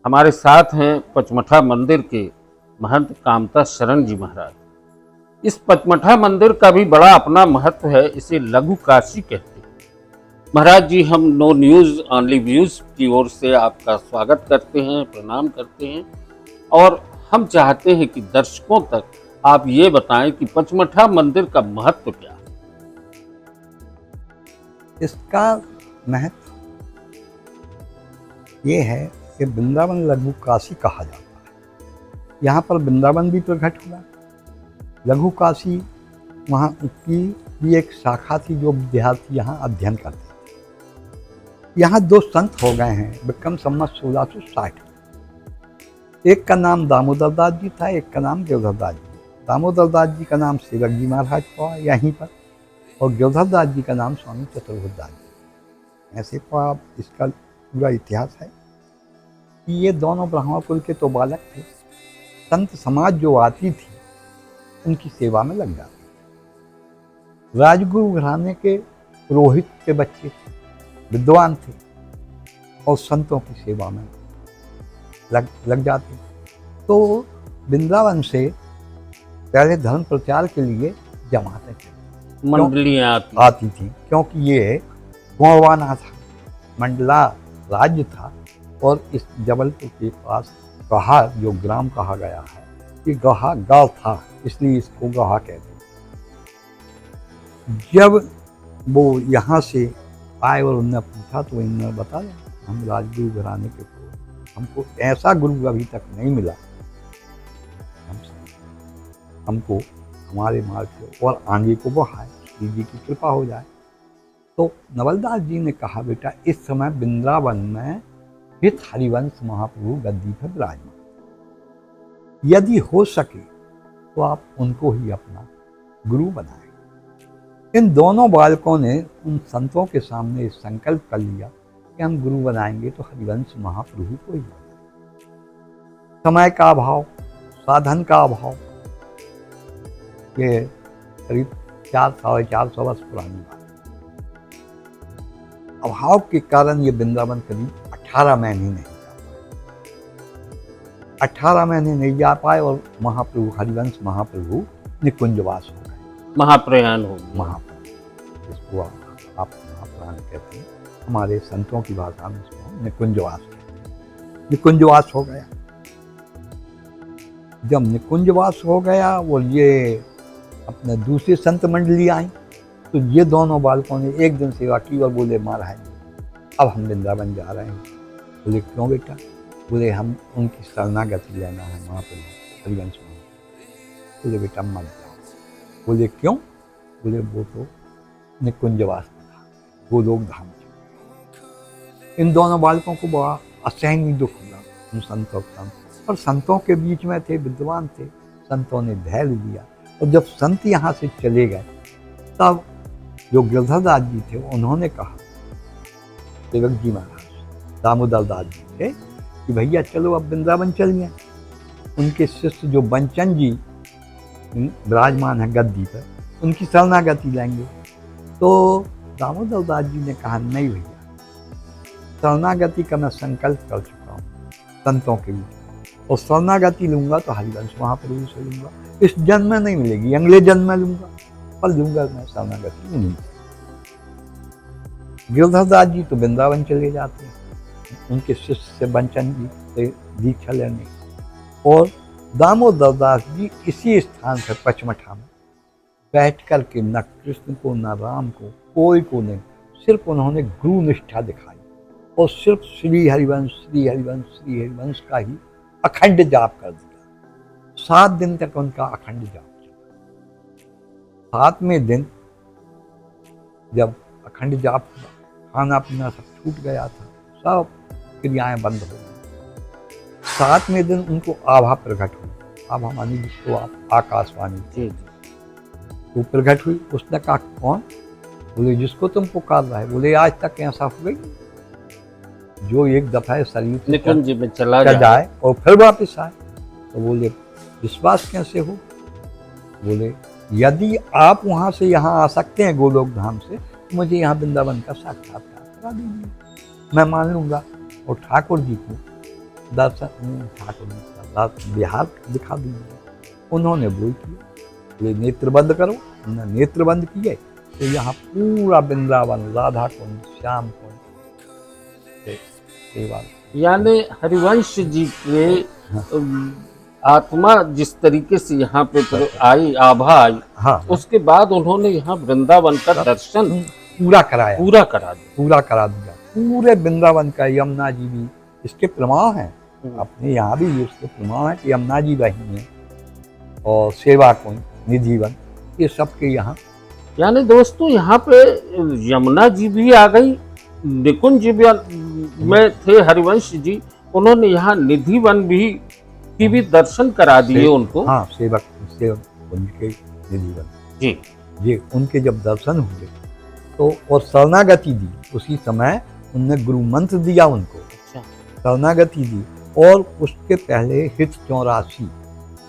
हमारे साथ हैं पचमढ़ा मंदिर के महंत कामता शरण जी महाराज। इस पचमढ़ा मंदिर का भी बड़ा अपना महत्व है, इसे लघु काशी कहते हैं। महाराज जी, हम नो न्यूज़ ऑनली व्यूज की ओर से आपका स्वागत करते हैं, प्रणाम करते हैं और हम चाहते हैं कि दर्शकों तक आप ये बताएं कि पचमढ़ा मंदिर का महत्व क्या है। इसका महत्व ये है कि वृंदावन लघु काशी कहा जाता है। यहाँ पर वृंदावन भी प्रकट हुआ। लघु काशी वहाँ की भी एक शाखा थी जो विद्यार्थी यहाँ अध्ययन करते थे। यहाँ दो संत हो गए हैं विक्रम संवत 1660। एक का नाम दामोदर दास जी था, एक का नाम गिरधर दास जी। दामोदर दास जी का नाम सेवक जी महाराज हुआ यहीं पर, और गिरधर दास जी का नाम स्वामी चतुर्भुज दास जी। ऐसे तो आप इसका पूरा इतिहास है कि ये दोनों ब्राह्मण कुल के तो बालक थे। संत समाज जो आती थी उनकी सेवा में लग जाती। राजगुरु घराने के पुरोहित के बच्चे थे, विद्वान थे और संतों की सेवा में लग जाते। तो वृंदावन से पहले धर्म प्रचार के लिए जमातें थी, मंडलियाँ आती थी, क्योंकि ये गौरवाना था, मंडला राज्य था। और इस जबलपुर के पास गहा जो ग्राम कहा गया है, ये गहा गांव था, इसलिए इसको गहा कहते हैं। जब वो यहाँ से आए और उन्होंने पूछा तो इन्होंने बताया हम राजगुरु घराने के पुरोहित, हमको ऐसा गुरु अभी तक नहीं मिला हमको हमारे मार्ग से और आगे को बढ़ाए, श्री जी की कृपा हो जाए। तो नवलदास जी ने कहा बेटा इस समय वृंदावन में हित हरिवंश महाप्रभु गद्दी पर विराजमान, यदि हो सके तो आप उनको ही अपना गुरु बनाएं। इन दोनों बालकों ने उन संतों के सामने संकल्प कर लिया कि हम गुरु बनाएंगे तो हरिवंश महाप्रभु को ही बनाएंगे। समय का अभाव, साधन का अभाव, ये करीब 400-450 वर्ष पुरानी बात। अभाव के कारण ये वृंदावन करीब 18 महीने नहीं जा पाए। 18 महीने नहीं जा पाए और महाप्रभु हरिवंश महाप्रभु निकुंजवास हो गए, महाप्रयाण हो गया। महाप्रयाण, जिसको आप महाप्रयाण कहते हैं, हमारे संतों की भाषा में इसको निकुंजवास कहते हैं। निकुंजवास हो गया। जब निकुंजवास हो गया और ये अपने दूसरी संत मंडली आई, तो ये दोनों बालकों ने एक दिन सेवा की और बोले महाराज अब हम वृंदावन जा रहे हैं। बोले क्यों बेटा? बोले हम उनकी शरणागति लेना है महाप्रभु हरिवंश में। बोले बेटा मत जाओ। बोले क्यों? बोले वो तो निकुंजवास था, गोलोक धाम था। इन दोनों बालकों को बड़ा असहनीय दुख हुआ उन संतों का, और संतों के बीच में थे, विद्वान थे, संतों ने धैर्य दिया। और जब संत यहाँ से चले गए तब जो गिरधर दास जी थे उन्होंने कहा सेवक जी महाराज दामोदर दास जी थे कि भैया चलो अब वृंदावन चलिए। उनके शिष्य जो बंचन जी विराजमान है गद्दी पर, उनकी शरणागति लेंगे। तो दामोदर दास जी ने कहा नहीं भैया, शरणागति का मैं संकल्प कर चुका हूँ संतों के बीच, और शरणागति लूँगा तो हरिवंश महाप्रभु से लूँगा। इस जन्म में नहीं मिलेगी, अगले जन्म में लूँगा, पर लूँगा मैं शरणागति नहीं। गिरधर दास जी तो वृंदावन चले जाते हैं उनके शिष्य से बंचन जी से दीक्षा लेने, और दामोदर दास जी इसी स्थान पर पचमढ़ा में बैठ कर के न कृष्ण को न राम को कोई को नहीं, सिर्फ उन्होंने गुरु निष्ठा दिखाई और सिर्फ श्री हरिवंश श्री हरिवंश श्री हरिवंश का ही अखंड जाप कर दिया। 7 दिन तक उनका अखंड जाप चला। 7वें दिन जब अखंड जाप हुआ, खाना पीना सब छूट गया था, सब क्रियाएं बंद हो गई। 7वें दिन उनको आभा प्रकट हुई। आभा मानी जिसको आप आकाशवाणी थे, वो प्रकट हुई। उसने कहा कौन? बोले जिसको तुम पुकार रहे। बोले आज तक ऐसा हो गई जो एक दफा शरीर निकुंज में चला जाए और फिर वापस आए। तो बोले विश्वास कैसे हो? बोले यदि आप वहाँ से यहाँ आ सकते हैं गोलोक धाम से, तो मुझे यहाँ वृंदावन का साक्षात्कार करा दीजिए, मैं मान लूँगा। और ठाकुर जी को दर्शन ठाकुर ने कहा, बिहार दिखा दीजिए। उन्होंने वो किया, बोले नेत्र बंद करो। हमने नेत्र बंद किए तो यहाँ पूरा वृंदावन, राधा कुंड, श्याम कुंड सेवा। यानी हरिवंश जी के हाँ। आत्मा जिस तरीके से यहाँ पे आई, आभा आई, हाँ, उसके बाद उन्होंने यहाँ वृंदावन का दर्शन पूरा कराया, पूरा करा दिया। पूरा करा दिया। पूरे वृंदावन का यमुना जी भी इसके प्रमाण हैं। अपने यहाँ भी इसके प्रमाण है कि यमुना जी वही है, और सेवा कुंज, निधिवन, ये सबके यहाँ। यानी दोस्तों यहाँ पे यमुना जी भी आ गई, निकुंज में थे हरिवंश जी, उन्होंने यहाँ निधिवन भी की भी दर्शन करा दिए उनको। हाँ, सेवक कुंज के निधिवन जी जी, उनके जब दर्शन हुए तो और शरणागति दी। उसी समय उनने गुरु मंत्र दिया उनको, शरणागति दी। और उसके पहले हित 84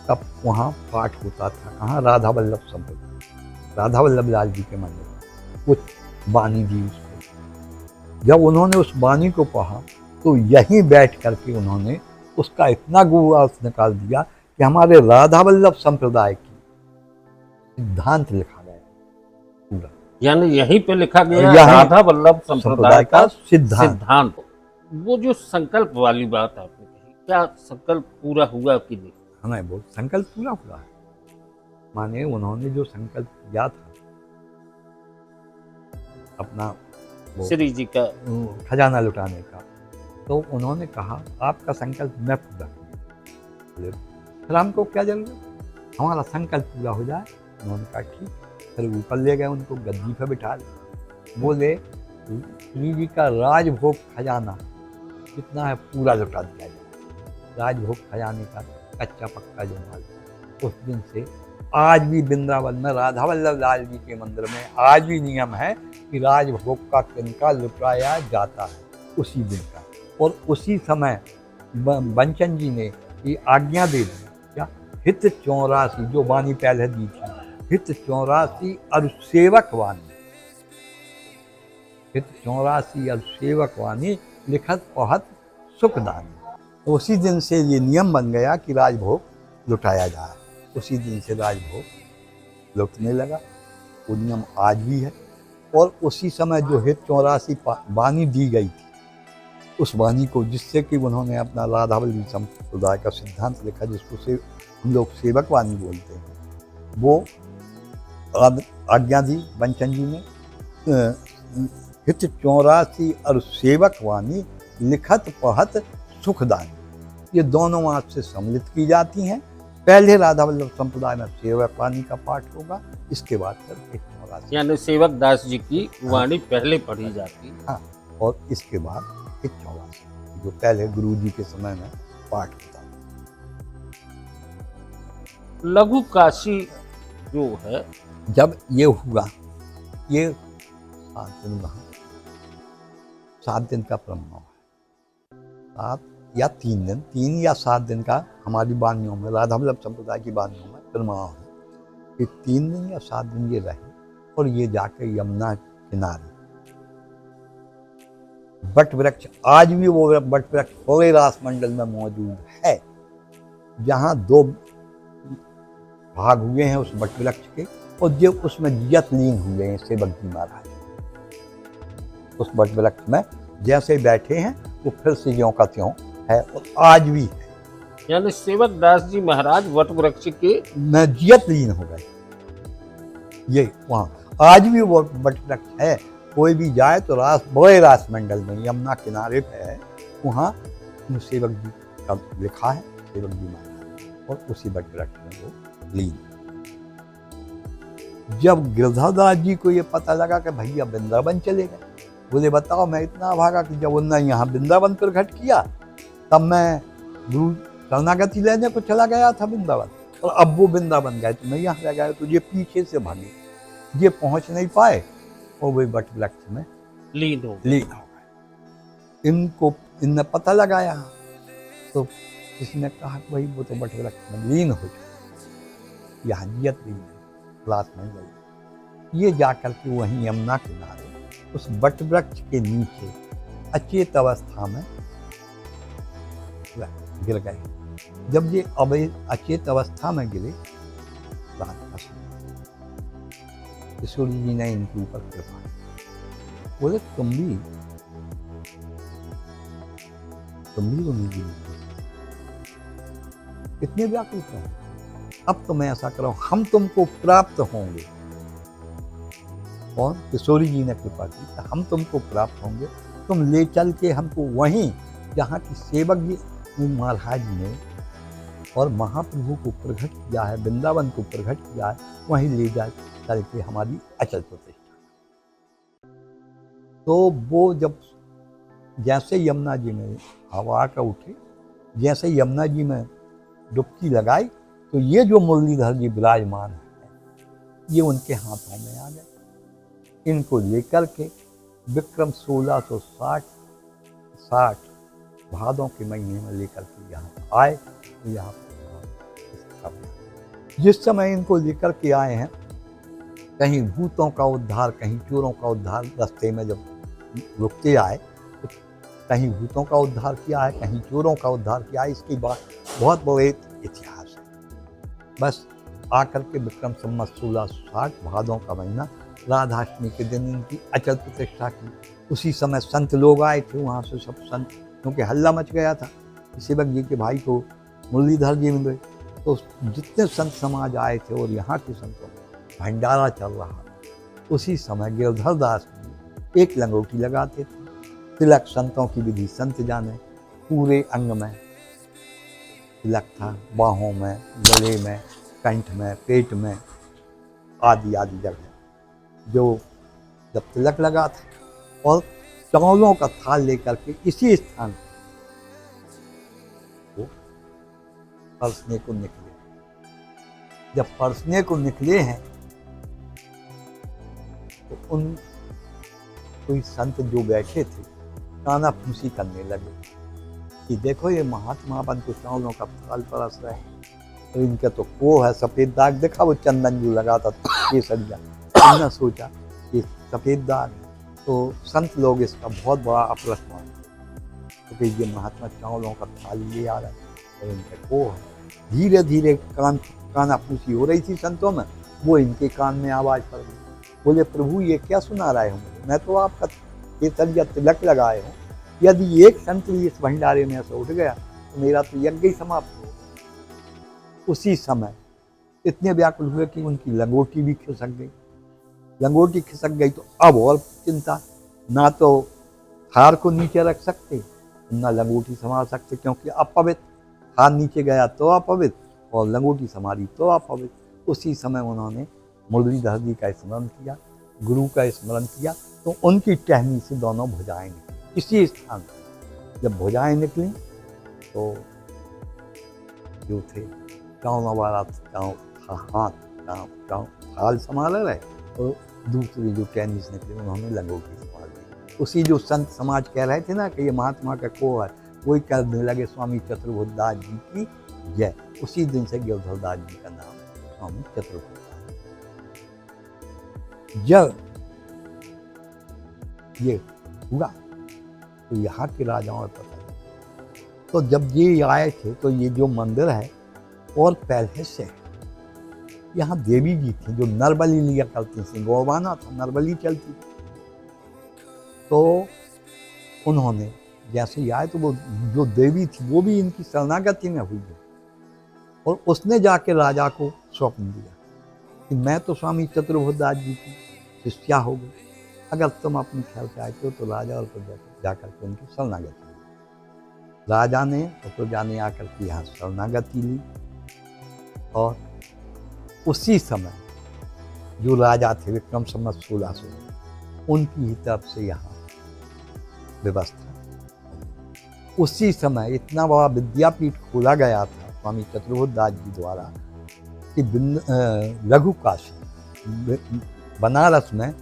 का वहाँ पाठ होता था। कहाँ? राधा वल्लभ संप्रदाय, राधा वल्लभ लाल जी के मंदिर, वो बानी दी उसको। जब उन्होंने उस बानी को पढ़ा तो यहीं बैठ करके उन्होंने उसका इतना गूढ़ अर्थ निकाल दिया कि हमारे राधा वल्लभ संप्रदाय की सिद्धांत लिखा गया पूरा। यानी यहीं पे लिखा गया यहीं राधा वल्लभ संप्रदाय का सिद्धांत। वो जो संकल्प वाली बात आपने कही, क्या संकल्प पूरा हुआ कि नहीं? हमें वो संकल्प पूरा हुआ है। माने उन्होंने जो संकल्प किया था अपना श्री जी का खजाना लुटाने का, तो उन्होंने कहा आपका संकल्प मैं पूरा करूंगा। फिर हमको क्या जरूरत, हमारा संकल्प पूरा हो जाए। उन्होंने कहा ठीक। फिर ऊपर ले गए, उनको गद्दी पर बिठा लिया। बोले श्री जी का राजभोग खजाना जितना है पूरा लुटा दिया जाए। राजभोग खजाने का कच्चा पक्का जो माल, उस दिन से आज भी वृंदावन में राधा वल्लभ लाल जी के मंदिर में आज भी नियम है कि राजभोग का तिनका लुटाया जाता है उसी दिन का। और उसी समय बंचन जी ने ये आज्ञा दे दी, क्या? हित 84 जो वाणी पहले दी थी, हित 84 और सेवक वाणी, हित 84 और सेवक वाणी लिखत पढ़त सुखदानी। उसी दिन से ये नियम बन गया कि राजभोग लुटाया जाए। उसी दिन से राजभोग लुटने लगा। वो नियम आज भी है। और उसी समय जो हित 84 वाणी दी गई थी, उस वाणी को, जिससे कि उन्होंने अपना राधा वल्लभ संप्रदाय का सिद्धांत लिखा, जिसको से हम लोग सेवक वाणी बोलते हैं, वो आज्ञा दी बंचन जी ने, हित 84 और सेवक वाणी लिखत पढ़त सुखदानी। ये दोनों आज से सम्मिलित की जाती हैं। पहले राधा वल्लभ संप्रदाय में सेवक वाणी का पाठ होगा, इसके बाद फिर हित 84, यानी सेवक दास जी की वाणी पहले पढ़ी जाती है। हाँ, और इसके बाद हित 84 जो पहले गुरु जी के समय में पाठ होता था। लघु काशी जो है, जब ये हुआ, ये 7 दिन वहाँ, 7 दिन का प्रमाण है। 7 या 3 दिन, 3 या 7 दिन का हमारी वाणियों में, राधा वल्लभ संप्रदाय की वाणियों में प्रमाण है कि 3 दिन या 7 दिन ये रहे। और ये जाके यमुना किनारे बट वृक्ष, आज भी वो बट वृक्ष थोड़े रास मंडल में मौजूद है, जहाँ 2 भाग हुए हैं उस बट वृक्ष के, और जो उसमें जियत लीन हुए हैं सेवक जी महाराज। उस बट वृक्ष में जैसे बैठे हैं वो फिर से ज्यों का त्यों है, और आज भी है। यानी सेवक दास जी महाराज वट वृक्ष के में जियत लीन हो गए। ये वहाँ आज भी वो बट वृक्ष है। कोई भी जाए तो बड़े रास मंडल में यमुना किनारे पे है, वहाँ सेवक जी का लिखा है, सेवक जी महाराज, और उसी बट वृक्ष में वो लीन। जब गिरधरदास जी को ये पता लगा कि भैया वृंदावन चले गए, बोले बताओ मैं इतना भागा कि जब उन्होंने यहाँ वृंदावन प्रकट किया तब मैं गुरु शरणागति लेने को चला गया था वृंदावन, और अब वो वृंदावन गए तो मैं यहाँ रह गया। तो ये पीछे से भागे, ये पहुँच नहीं पाए और वही बट वृक्ष में लीन हो गए। इनने पता लगाया तो किसी ने कहा कि भाई वो तो बट वृक्ष में लीन हो गया, यहाँ जियत लीन है, क्लास में गई। ये जाकर के वहीं यमुना किनारे उस बट वृक्ष के नीचे अचेत अवस्था में गिर गए। जब ये अचेत अवस्था में गिरे, रात का समय, किशोरी जी ने इनके ऊपर कृपा की। बोले तुम भी उन्हीं जी कितने व्याकुल हो। अब तो मैं ऐसा करो, हम तुमको प्राप्त होंगे। और किशोरी जी ने कृपा की, हम तुमको प्राप्त होंगे, तुम ले चल के हमको वहीं जहाँ की सेवक जी महाराज ने और महाप्रभु को प्रकट किया है, वृंदावन को प्रकट किया है, वहीं ले जा करके हमारी अचल प्रतिष्ठा। तो वो जब जैसे यमुना जी में हवा का उठे, जैसे यमुना जी में डुबकी लगाई, तो ये जो मुरलीधर जी विराजमान है, ये उनके हाथों में आ गए। इनको लेकर के विक्रम 1660 भादों के महीने में लेकर के यहाँ आए। यहाँ जिस समय इनको लेकर के आए हैं, कहीं भूतों का उद्धार, कहीं चोरों का उद्धार, रास्ते में जब रुकते आए तो कहीं भूतों का उद्धार किया है, कहीं चोरों का उद्धार किया है। इसकी बात बहुत बड़े इतिहास है। बस आकर के विक्रम संवत 1660 भादों का महीना, राधाष्टमी के दिन इनकी अचल प्रतिष्ठा की। उसी समय संत लोग आए थे वहाँ से, सब संत, क्योंकि हल्ला मच गया था सेवक जी के भाई को मुरलीधर जी मिले, तो जितने संत समाज आए थे और यहाँ के संतों में भंडारा चल रहा था। उसी समय गिरधर दास जी एक लंगोटी लगाते थे। तिलक संतों की विधि संत जाने, पूरे अंग में तिलक था, बाहों में, गले में, कंठ में, पेट में, आदि आदि जगह जो जब तिलक लगा था, और चावलों का थाल लेकर के इसी स्थान को परसने को निकले। जब परसने को निकले हैं तो उन कोई संत जो बैठे थे काना फूसी करने लगे कि देखो ये महात्मा अपन को चावलों का थाल परस रहे हैं, तो इनका तो को है सफेद दाग, देखा वो चंदन जो लगाता था केसरिया, हमने सोचा कि सफेद दाग है। तो संत लोग इसका बहुत बड़ा अप्रश्न मानते, तो ये महात्मा चावलों का थाल ले आ रहा है और इनका को है। धीरे धीरे काना फूसी हो रही थी संतों में, वो इनके कान में आवाज़ पड़ गई। बोले प्रभु ये क्या सुना रहे हो मुझे, मैं तो आपका केसरिया तिलक लगाए हूँ, यदि एक संत भी इस भंडारे में ऐसा उठ गया तो मेरा तो यज्ञ ही समाप्त हो। उसी समय इतने व्याकुल हुए कि उनकी लंगोटी भी खिसक गई। लंगोटी खिसक गई तो अब और चिंता, ना तो हार को नीचे रख सकते, ना लंगोटी संभाल सकते, क्योंकि अपवित्र, हार नीचे गया तो अपवित्र और लंगोटी संभाली तो अपवित्र। उसी समय उन्होंने मुरलीधर जी का स्मरण किया, गुरु का स्मरण किया, तो उनकी टहनी से दोनों भुजाएं निकली। इसी स्थान पर जब भुजाएं निकली तो जो थे गाँव वाला हाथ थाल संभाल रहे, और दूसरी जो टेनिस निकली उन्होंने लंगोटी संभाल दी। उसी जो संत समाज कह रहे थे ना कि ये महात्मा का को है, वही कहने लगे स्वामी चतुर्भुजदास जी की जय। उसी दिन से गिरधरदास जी का नाम स्वामी चतुर्भुजदास। जब ये हुआ तो यहाँ के राजाओं ने पता नहीं, तो जब ये आए थे तो ये जो मंदिर है और पहले से यहाँ देवी जी थी जो नरबली लिया करती थी, गौबाना था, नरबली चलती थी। तो उन्होंने जैसे ही आए तो वो जो देवी थी वो भी इनकी शरणागति में हुई है, और उसने जाके राजा को स्वप्न दिया कि मैं तो स्वामी चतुर्भुजदास जी की शिष्या हो गई, अगर तुम अपनी ख्याल चाहते हो तो राजा और प्रजा जाकर के उनकी शरणागति ली। राजा ने और प्रजा ने आकर के यहाँ शरणागति ली, और उसी समय जो राजा थे विक्रम संवत 1600, उनकी ही तरफ से यहाँ व्यवस्था। उसी समय इतना बड़ा विद्यापीठ खोला गया था स्वामी चतुर्भुजदास जी द्वारा कि लघु काशी बनारस में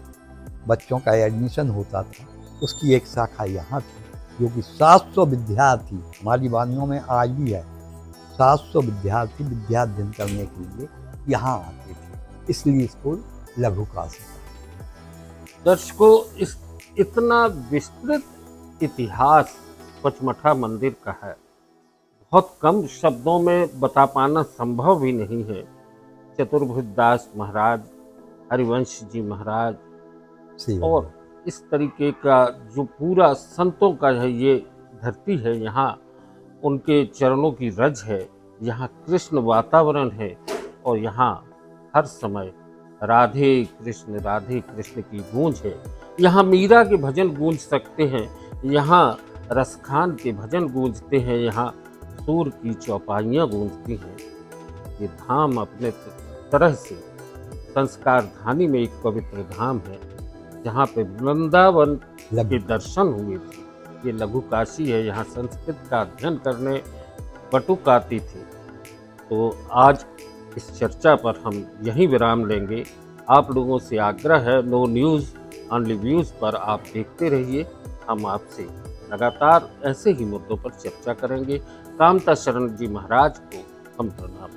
बच्चों का एडमिशन होता था, उसकी एक शाखा यहाँ थी, जो कि 700 विद्यार्थी, हमारी वानियों में आज भी है, 700 विद्यार्थी विद्याध्ययन करने के लिए यहाँ आते थे, इसलिए इसको लघु काशी। दर्शकों, इस इतना विस्तृत इतिहास पचमढ़ा मंदिर का है बहुत कम शब्दों में बता पाना संभव भी नहीं है। चतुर्भुज दास महाराज, हरिवंश जी महाराज सही बात और इस तरीके का जो पूरा संतों का है, ये धरती है, यहाँ उनके चरणों की रज है, यहाँ कृष्ण वातावरण है और यहाँ हर समय राधे कृष्ण की गूंज है। यहाँ मीरा के भजन गूंज सकते हैं, यहाँ रसखान के भजन गूंजते हैं, यहाँ सूर की चौपाइयाँ गूंजती हैं। ये धाम अपने तरह से संस्कार धानी में एक पवित्र धाम है, जहाँ पे वृंदावन के दर्शन हुए थे। ये लघु काशी है, यहाँ संस्कृत का अध्ययन करने बटुक आती थी। तो आज इस चर्चा पर हम यहीं विराम लेंगे। आप लोगों से आग्रह है, नो न्यूज़ ऑनली व्यूज़ पर आप देखते रहिए। हम आपसे लगातार ऐसे ही मुद्दों पर चर्चा करेंगे। कामता शरण जी महाराज को हम प्रणाम।